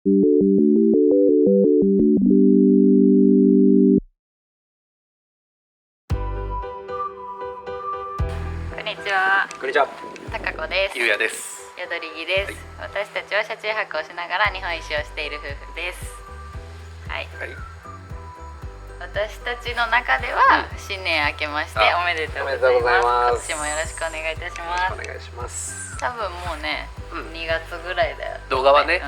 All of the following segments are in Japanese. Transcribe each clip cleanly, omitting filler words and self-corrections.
こんにちは。こんにちは。たかこです。ゆうやです。よどりぎです、はい。私たちは車中泊をしながら日本一周をしている夫婦です。はい。はい、私たちの中では、新年明けましておめでとうございます。今年もよろしくお願いいたします。お願いします。多分もうね、2月ぐらいだよ。動画はね、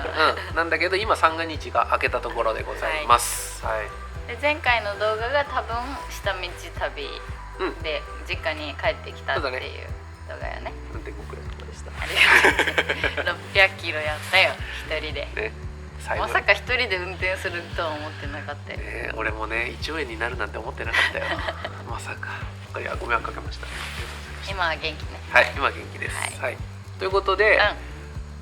なんだけど今三が日が明けたところでございます。はい。で前回の動画が多分下道旅で実家に帰ってきたっていう動画よね。運転ご苦労様でした。ありがとう。600キロやったよ、一人で。ね、まさか一人で運転するとは思ってなかったよ。俺もね、1億円になるなんて思ってなかったよ。まさか。いや、ご迷惑かけました。今は元気ね。はい、今は元気です。はい。ということで、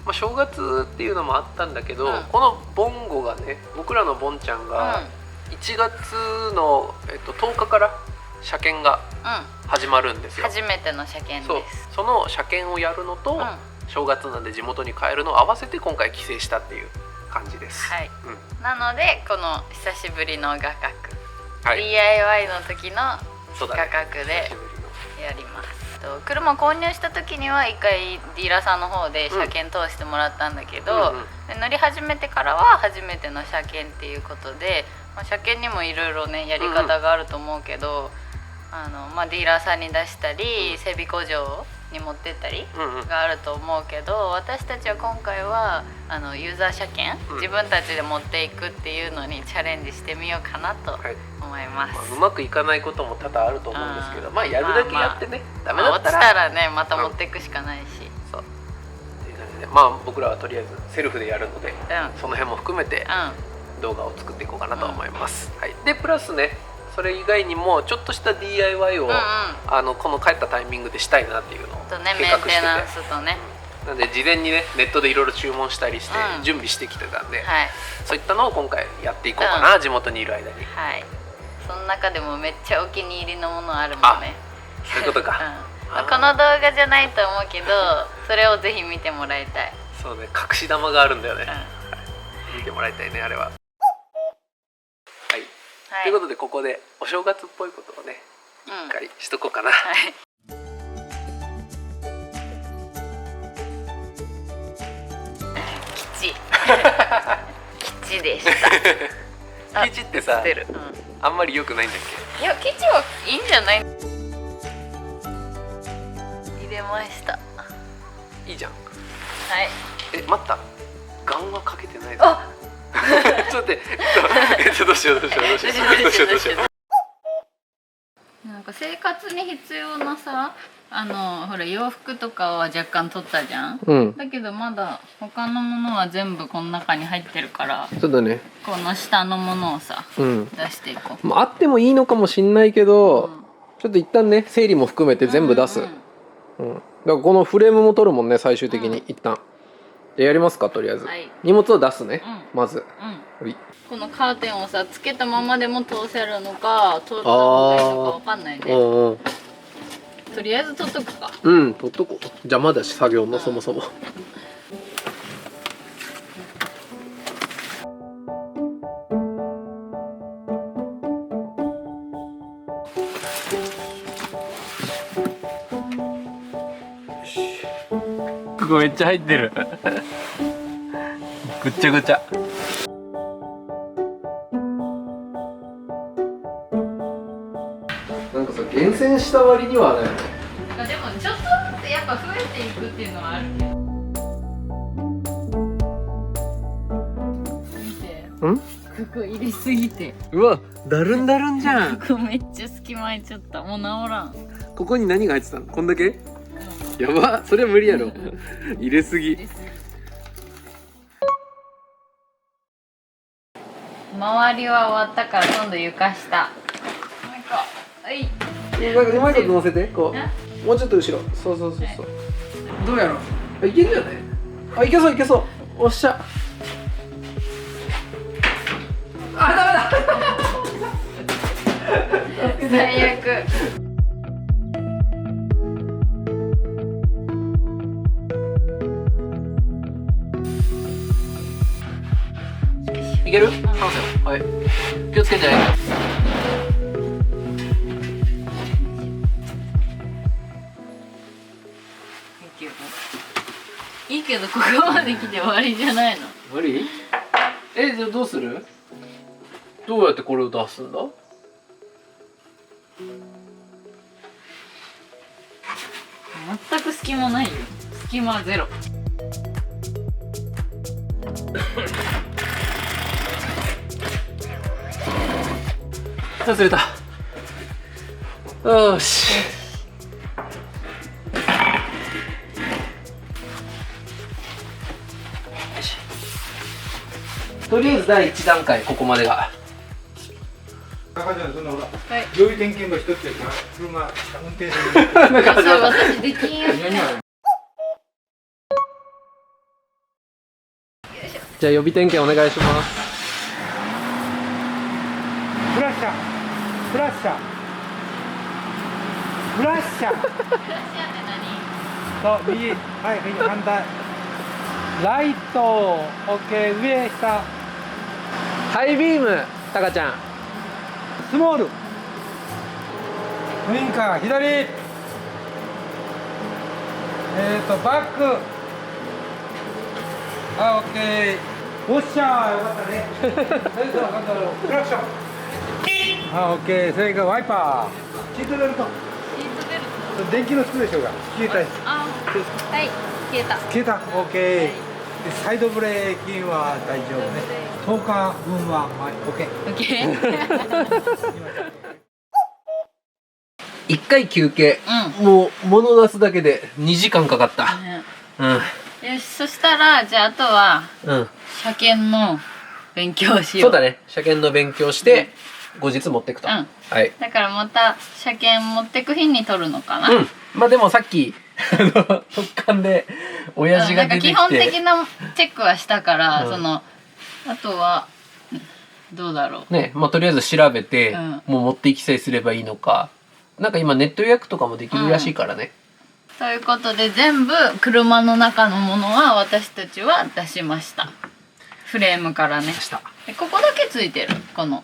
まあ正月っていうのもあったんだけど、このボンゴがね、僕らのボンちゃんが1月の10日から車検が始まるんですよ。初めての車検です。その車検をやるのと、正月なんで地元に帰るのを合わせて今回帰省したっていう感じです。はい。なのでこの久しぶりの画角、DIY の時の画角でやります。車購入した時には1回ディーラーさんの方で車検通してもらったんだけど、乗り始めてからは初めての車検っていうことで、車検にもいろいろねやり方があると思うけど、ディーラーさんに出したり整備工場に持ってったりがあると思うけど、私たちは今回はユーザー車検、自分たちで持っていくっていうのにチャレンジしてみようかなと思います。うまくいかないことも多々あると思うんですけど、やるだけやってね、ダメだったら落ちたらねまた持っていくしかないし、そうっていう感じで、僕らはとりあえずセルフでやるので、その辺も含めて動画を作っていこうかなと思います。はい。でプラスね、それ以外にもちょっとした DIY を、この帰ったタイミングでしたいなっていうのを計画してて、メンテナンスとね、なんで事前にねネットでいろいろ注文したりして準備してきてたんで、そういったのを今回やっていこうかな、地元にいる間に。はい。その中でもめっちゃお気に入りのものあるもんね。そういうことか。この動画じゃないと思うけど、それをぜひ見てもらいたい。そうね、隠し玉があるんだよね。見てもらいたいね、あれは。ということでここでお正月っぽいことをね一回しとこうかな。吉でした。吉ってさ、あんまり良くないんだっけ？いや、吉はいいんじゃない？入れました。いいじゃん。はい。待った。ガンはかけてないぞ。ちょっと待って、どうしよう。なんか生活に必要なさ、ほら洋服とかは若干取ったじゃん。だけどまだ他のものは全部この中に入ってるから。そうだね。この下のものをさ、出していこう。あってもいいのかもしんないけど、ちょっと一旦ね整理も含めて全部出す。だからこのフレームも取るもんね、最終的に一旦。やりますか、とりあえず。荷物を出すね、まず。このカーテンをさつけたままでも通せるのか取った方がいいのかわかんないね。とりあえず取っとくか。取っとこう。邪魔だし作業のそもそも。ここめっちゃ入ってる。ぐっちゃぐちゃ。なんかさ、厳選した割にはね。でもちょっとずつやっぱ増えていくっていうのはあるけど。見て。ここ入れすぎて。うわ、だるんだるんじゃん。ここめっちゃ隙間空いちゃった。もう治らん。ここに何が入ってたの？こんだけ？やば、それは無理やろ。入れすぎ。周りは終わったから今度床下。はい。うまいこと乗せて、こう。もうちょっと後ろ。そう。どうやろう。いけるんじゃない？いけそう。おっしゃ。ダメだ。最悪。いける？話せよ。はい。気をつけて。いいけどここまで来て終わりじゃないの？無理？じゃあどうする？どうやってこれを出すんだ？全く隙間ないよ。隙間ゼロ。外れた。よし。とりあえず第1段階ここまでが。赤ちゃんそのほら、はい、予備点検の一つやから車運転する。そう私できんよ。じゃあ予備点検お願いします。フラッシャー、フラッシャー、フラッシャー。そう右、はい右反対。ライト、オッケー上下。ハイビーム、タカちゃん。スモール。ウインカー左。バック。あ、オッケー。おっしゃー、よかったね。クラクション。あ、オッケー。それからワイパー。シートベルト。電気のつくでしょうが。消えた。あ、はい、消えた。消えた。オッケー。でサイドブレーキは大丈夫ね。10日分はオッケー。オッケー。1回休憩、もう物出すだけで2時間かかった。よし、そしたらじゃああとは車検の勉強しよう。そうだね、車検の勉強して後日持ってくと。はい。だからまた車検持ってく日に取るのかな。まあでもさっき特艦で親父が出てきて、基本的なチェックはしたから、そのあとはどうだろうね。まあとりあえず調べて、もう持っていきさえすればいいのか。なんか今ネット予約とかもできるらしいからね。ということで全部車の中のものは私たちは出しました。フレームからね。でここだけついてる、この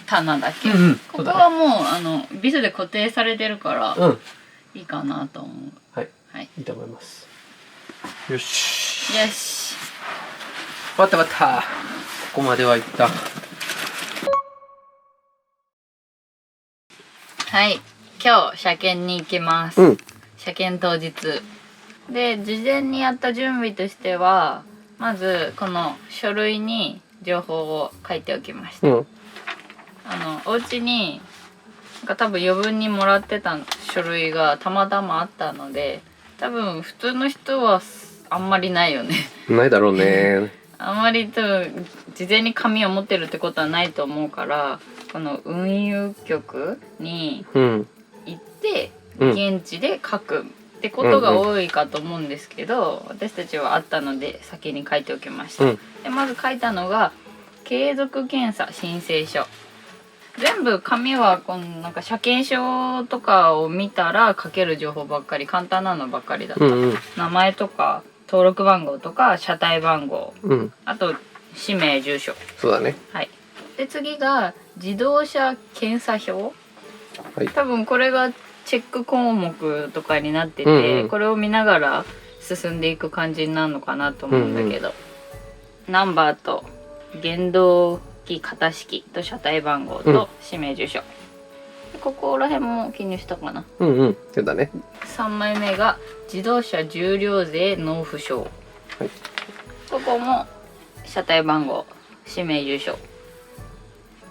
棚だけ。ここはもうビスで固定されてるから、いいかなと思う。はい、いいと思います。よし。よし。わったわった。ここまではいった。はい、今日車検に行きます。車検当日で事前にやった準備としては、まずこの書類に情報を書いておきました。お家に多分余分にもらってた書類がたまたまあったので、多分普通の人はあんまりないよね。ないだろうね。あんまり多分事前に紙を持ってるってことはないと思うから、この運輸局に行って現地で書くってことが多いかと思うんですけど、私たちはあったので先に書いておきました。でまず書いたのが継続検査申請書。全部紙はこのなんか車検証とかを見たら書ける情報ばっかり、簡単なのばっかりだった。名前とか登録番号とか車体番号、あと氏名住所。そうだね。はい。で次が自動車検査表。多分これがチェック項目とかになってて、これを見ながら進んでいく感じになるのかなと思うんだけど、ナンバーと原動機型式と車体番号と氏名住所、ここら辺も記入したかな。そうだね。3枚目が自動車重量税納付書、ここも車体番号氏名住所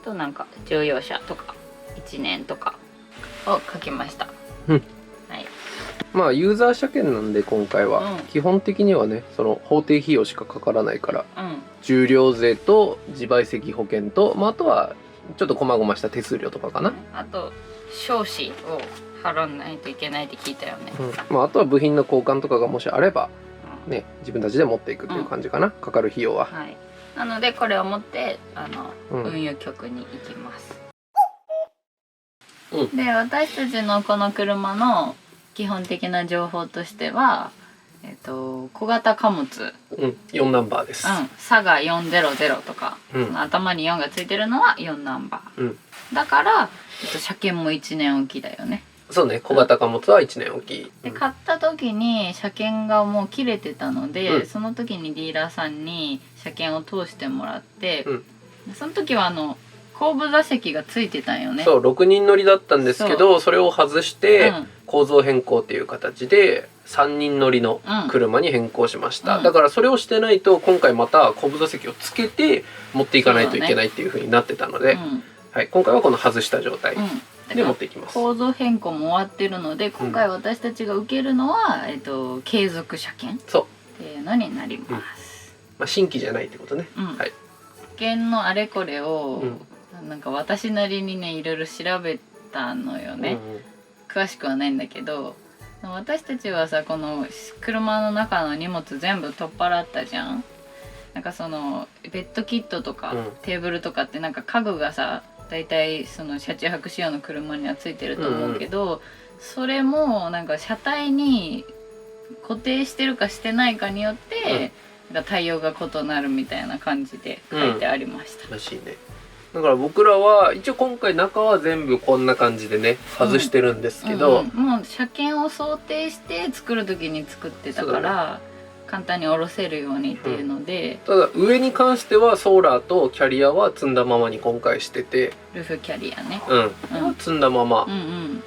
となんか乗用車とか1年とかを書きました。まあユーザー車検なんで今回は基本的にはね、その法定費用しかかからないから、重量税と自賠責保険と、あとはちょっと細々した手数料とかかな。あと証紙を払わないといけないって聞いたよね。あとは部品の交換とかがもしあればね、自分たちで持っていくっていう感じかな、かかる費用は。なのでこれを持って運輸局に行きます。で私たちのこの車の基本的な情報としては、小型貨物、4ナンバーです。佐賀400とか、頭に4がついてるのは4ナンバー、だから、車検も1年おきだよね。そうね、小型貨物は1年おき。で買った時に車検がもう切れてたので、その時にディーラーさんに車検を通してもらって、その時は後部座席がついてたんよね。そう6人乗りだったんですけど、それを外して、構造変更っていう形で3人乗りの車に変更しました、だからそれをしてないと今回また後部座席をつけて持っていかないといけないっていう風になってたので、はい、今回はこの外した状態で持っていきます。構造変更も終わってるので、今回私たちが受けるのは、継続車検っていうのになります、新規じゃないってことね。はい、車検のあれこれを、なんか私なりにねいろいろ調べたのよね、詳しくはないんだけど、私たちはさこの車の中の荷物全部取っ払ったじゃん。なんかそのベッドキットとか、テーブルとかってなんか家具がさ大体その車中泊仕様の車にはついてると思うけど、それもなんか車体に固定してるかしてないかによって、なんか対応が異なるみたいな感じで書いてありました。らしいね。だから僕らは一応今回中は全部こんな感じでね外してるんですけど、もう車検を想定して作る時に作ってたから、簡単に下ろせるようにっていうので、ただ上に関してはソーラーとキャリアは積んだままに今回してて、ルーフキャリアね、積んだまま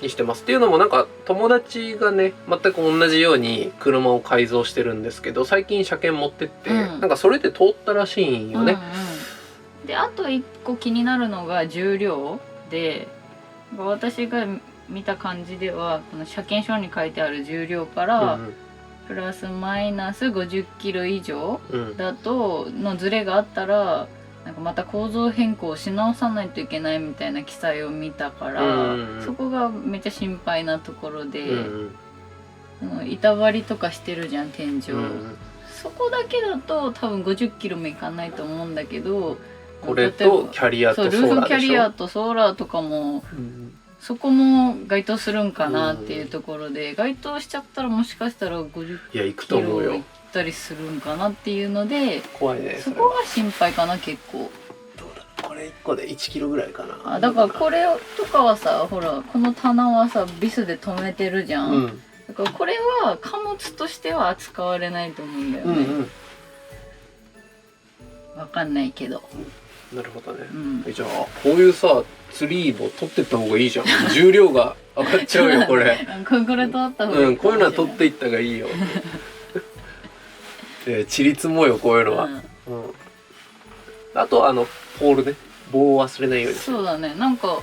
にしてます。っていうのもなんか友達がね全く同じように車を改造してるんですけど、最近車検持ってって、なんかそれで通ったらしいんよね。であと1個気になるのが重量で、私が見た感じではこの車検証に書いてある重量から、プラスマイナス50キロ以上だとのズレがあったら、なんかまた構造変更し直さないといけないみたいな記載を見たから、そこがめっちゃ心配なところで、板張りとかしてるじゃん天井、そこだけだと多分50キロもいかないと思うんだけど、これとキャリアとソーラーでしょ。ルーフキャリアとソーラーとかも、そこも該当するんかなっていうところで、該当しちゃったらもしかしたら50キロいったりするんかなっていうので、怖いね。そこが心配かな結構。どうだ、これ1個で1キロぐらいかな。だからこれとかはさ、ほらこの棚はさビスで留めてるじゃん、だからこれは貨物としては扱われないと思うんだよね。わかんないけど。なるほどね。じゃあこういうさツリーも取ってった方がいいじゃん。重量が上がっちゃうよこれ。これ取った方がいい。こういうのは取っていった方がいいよ。ちりつもよこういうのは。あとポールね、棒を忘れないように。そうだね。なんか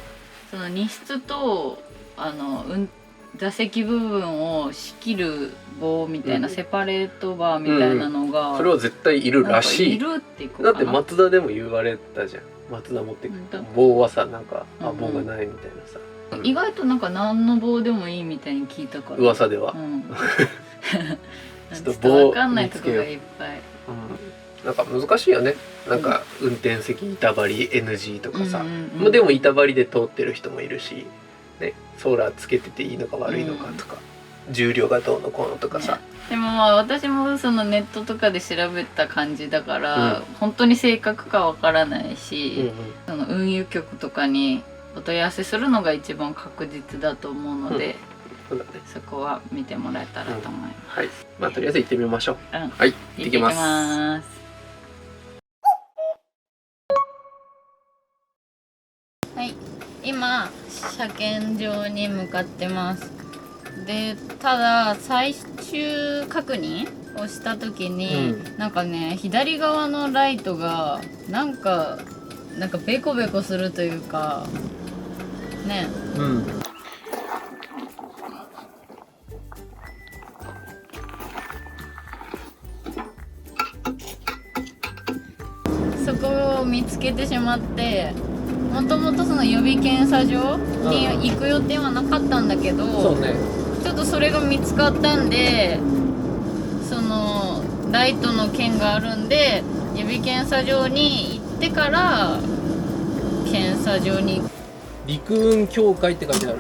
その荷室と座席部分を仕切る棒みたいな、セパレートバーみたいなのが、それは絶対いるらしい。いるっていうだって松田でも言われたじゃん。松田持ってく棒はさ、なんか棒がないみたいなさ、意外となんか何の棒でもいいみたいに聞いたから、噂では。ちょっと分かんないとこがいっぱい。なんか難しいよね。なんか運転席板張り NG とかさ、でも板張りで通ってる人もいるしね、ソーラーつけてていいのか悪いのかとか、重量がどうのこうのとかさ、でもまあ私もそのネットとかで調べた感じだから、本当に正確かわからないし、その運輸局とかにお問い合わせするのが一番確実だと思うので、そこは見てもらえたらと思います。はい、まあとりあえず行ってみましょう。はい、行ってきます。はい、今車検場に向かってます。でただ最終確認をした時に、なんかね左側のライトがなんかベコベコするというかね、そこを見つけてしまって、もともとその予備検査場に行く予定はなかったんだけど、ちょっとそれが見つかったんで、そのライトの件があるんで予備検査場に行ってから検査場に。陸運協会って書いてある。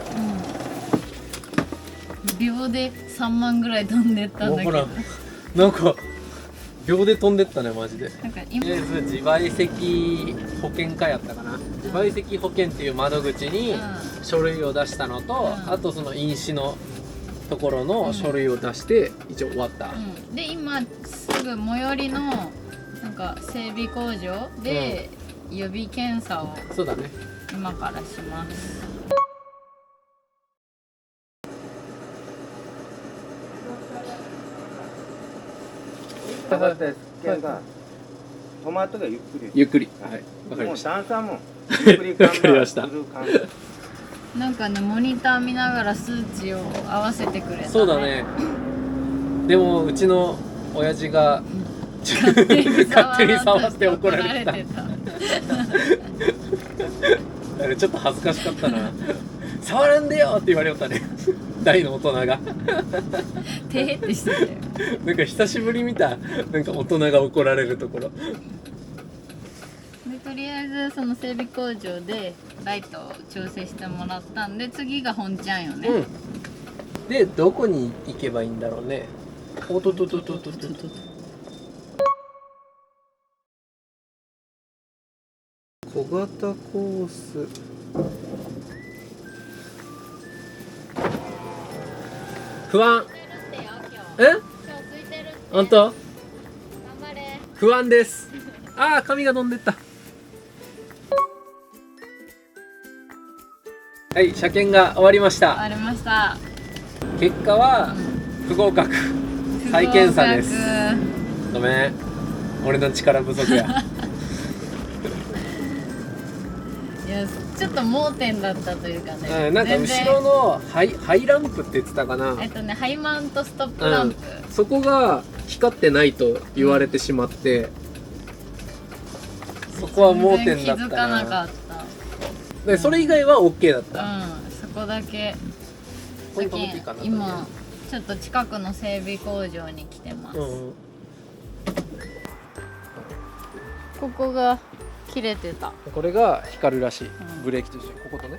秒で3万ぐらい飛んでったんだけど。なんか秒で飛んでったねマジで。なんかとりあえず自賠責保険課やったかな。自賠責保険っていう窓口に書類を出したのと、あとその飲酒のところの書類を出して一応終わった、で今すぐ最寄りのなんか整備工場で予備検査をそうだね今からします。トマトがゆっくり。ゆっくり。はい。わかりました。段差も。わかりました。なんかねモニター見ながら数値を合わせてくれた、ね。そうだね。でもうちの親父が勝手に触って怒られてた。ちょっと恥ずかしかったな。触らんでよって言われよったね。大の大人が。てーってしてたよ。なんか久しぶり見た。なんか大人が怒られるところ。でとりあえずその整備工場でライトを調整してもらったんで次が本ちゃんよね。でどこに行けばいいんだろうね。おととととととと。小型コース。不安。本当？不安です。ああ、髪が飛んでった。はい、車検が終わりました。終わりました。結果は不合格。再検査です。ごめん、俺の力不足や。いや、ちょっと盲点だったというかね。なんか後ろのハイランプって言ってたかな。ハイマウントストップランプ。そこが光ってないと言われてしまって、そこは盲点だったな。気づかなかった。でそれ以外は OK だった。そこだけ。今ちょっと近くの整備工場に来てます。ここが切れてた。これが光るらしい。ブレーキとしてこことね。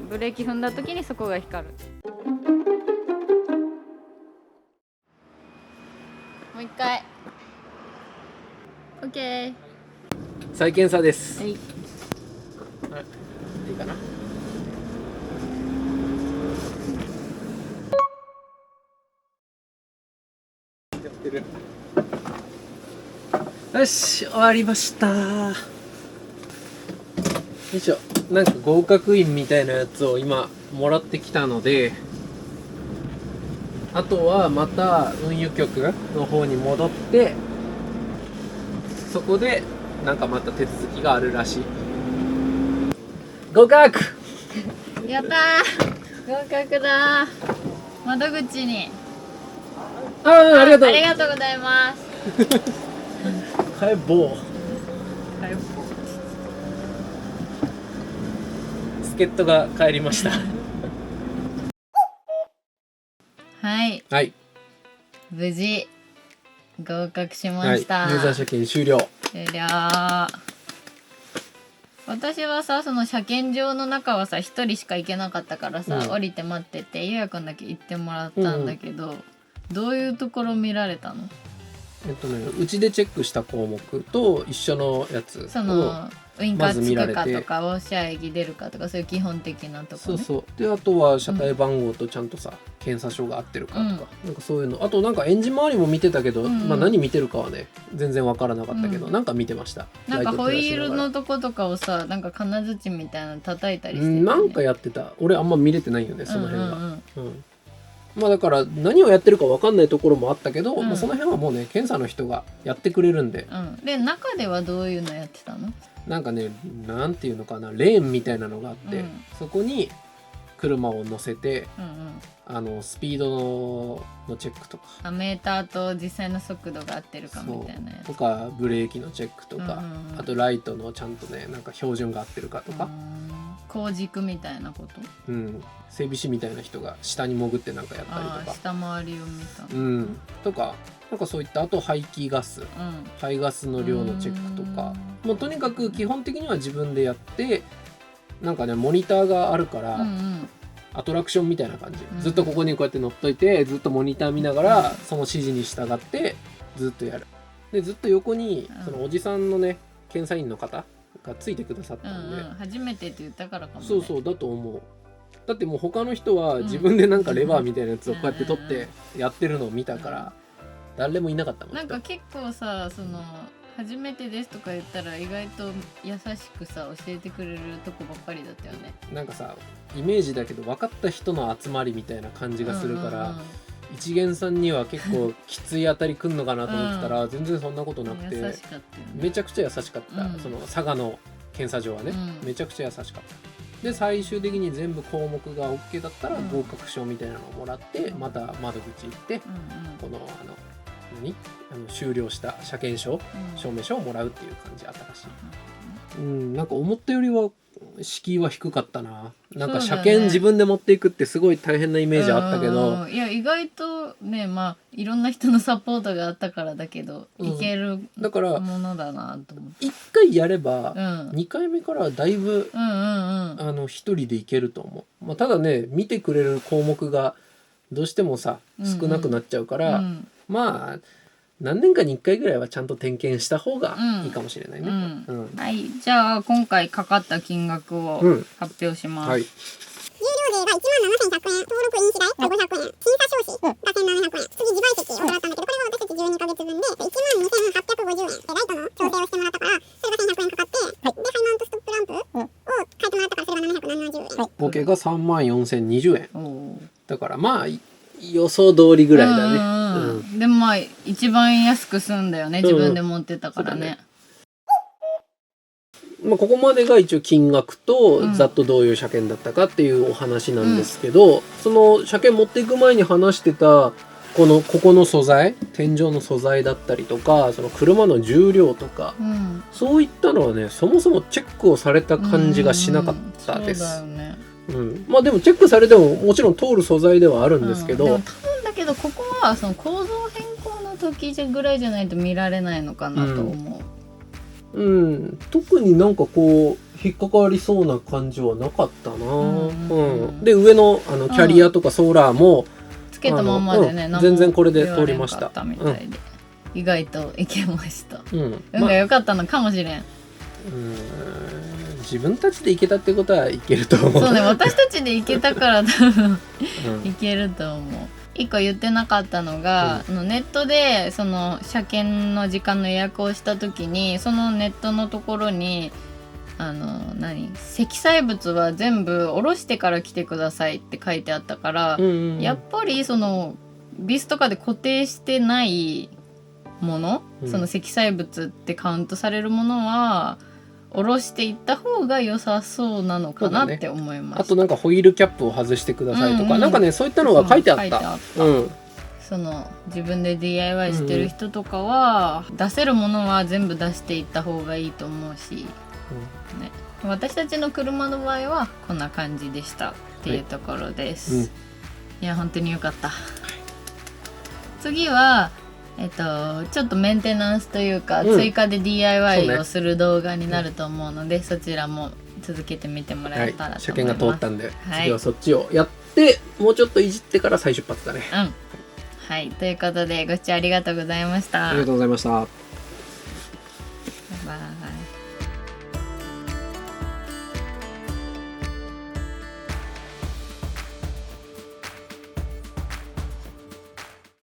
ブレーキ踏んだ時にそこが光る。もう一回。OK。再検査です。はい。いいかな。やってる。よし、終わりました。よいしょ。なんか合格印みたいなやつを今もらってきたので、あとはまた運輸局の方に戻って、そこでなんかまた手続きがあるらしい。合格。やったー、合格だー。窓口に。ありがとう。ありがとうございます。はい、棒。助っ人が帰りました。はい。はい。無事合格しました。ユーザー車検終了。終了。私はさ、その車検場の中はさ、1人しか行けなかったからさ、降りて待ってて、ゆうやくんだけ行ってもらったんだけど、どういうところ見られたの？うちでチェックした項目と一緒のやつをそのウインカーつくかとか、ウォッシャー液出るかとか、そういう基本的なところ、ね、そうで、あとは車体番号とちゃんとさ、検査証が合ってるかとか、なんかそういうの。あとなんかエンジン周りも見てたけど、まあ何見てるかはね全然わからなかったけど、なんか見てました。なんかホイールのとことかをさ、なんか金槌みたいなの叩いたりして、ね、なんかやってた。俺あんま見れてないよね、その辺が。まあだから何をやってるか分かんないところもあったけど、まあその辺はもうね検査の人がやってくれるんで、で中ではどういうのやってたの？なんかね、なんていうのかな、レーンみたいなのがあって、そこに車を乗せて、スピードのチェックとか、メーターと実際の速度が合ってるかみたいなやつとか、ブレーキのチェックとか、あとライトのちゃんとね、なんか標準が合ってるかとか、工軸みたいなこと、整備士みたいな人が下に潜ってなんかやったりとか、下回りを見た、とか、なんかそういった、あと排気ガス、排ガスの量のチェックとか、もうとにかく基本的には自分でやって、なんかねモニターがあるから、アトラクションみたいな感じ、ずっとここにこうやって乗っといて、ずっとモニター見ながらその指示に従ってずっとやる。でずっと横にそのおじさんのね検査員の方がついてくださったんで、初めてって言ったからかもね。そうそうだと思う。だってもう他の人は自分でなんかレバーみたいなやつをこうやって取ってやってるのを見たから誰もいなかったもん。なんか結構さ、その初めてですとか言ったら意外と優しくさ教えてくれるとこばっかりだったよね。なんかさイメージだけど分かった人の集まりみたいな感じがするから、一元さんには結構きつい当たりくんのかなと思ってたら、全然そんなことなくて、優しかったよね。めちゃくちゃ優しかった、その佐賀の検査場はね、めちゃくちゃ優しかった。で最終的に全部項目が OK だったら合格証みたいなのをもらって、また窓口行って、この終了した車検証、証明書をもらうっていう感じあったらしい。なんか思ったよりは敷居は低かったな。なんか車検自分で持っていくってすごい大変なイメージあったけど、いや意外とね、まあいろんな人のサポートがあったからだけど、いけるだからものだなと思って。1回やれば2回目からはだいぶ一人でいけると思う。まあ、ただね見てくれる項目がどうしてもさ少なくなっちゃうから、まあ何年かに1回ぐらいはちゃんと点検した方がいいかもしれないね。はい、じゃあ今回かかった金額を発表します。はい、有料税が17,100円、登録印紙代が500円、審査証紙が1,700円、次自賠責をもらったんだけど、これは私たち12ヶ月分で12,850円でライトの調整をしてもらったから、それが1,100円かかって、でハイマウントストップランプを変えてもらったから、それが770円、合計が34,020円だからまあ予想通りぐらいだね。でもまあ一番安く済んだよね、自分で持ってたからね。まあ、ここまでが一応金額とざっとどういう車検だったかっていうお話なんですけど、その車検持っていく前に話してたここの素材、天井の素材だったりとか、その車の重量とか、そういったのはねそもそもチェックをされた感じがしなかったです。そうだよね。まあでもチェックされてももちろん通る素材ではあるんですけど、でも多分だけどここはその構造変更の時ぐらいじゃないと見られないのかなと思う。特になんかこう引っかかりそうな感じはなかったな。で上のキャリアとかソーラーもつけたままでね、全然これで通りました。意外といけました。運が良かったのかもしれん。自分たちで行けたってことはいけると思う。そうね、私たちで行けたから多分いけると思う。一個言ってなかったのが、ネットでその車検の時間の予約をした時に、そのネットのところに積載物は全部下ろしてから来てくださいって書いてあったから、やっぱりそのビスとかで固定してないもの、その積載物ってカウントされるものは下ろしていった方が良さそうなのかなって思いました。あとなんかホイールキャップを外してくださいとか、なんかねそういったのが書いてあった。その自分で DIY してる人とかは、出せるものは全部出していった方がいいと思うし、私たちの車の場合はこんな感じでしたっていうところです。いや本当に良かった。次はちょっとメンテナンスというか、追加で DIY をする動画になると思うので、そちらも続けてみてもらえたらと思います。車検が通ったんで、次はそっちをやってもうちょっといじってから再出発だね。はい、ということでご視聴ありがとうございました。ありがとうございました。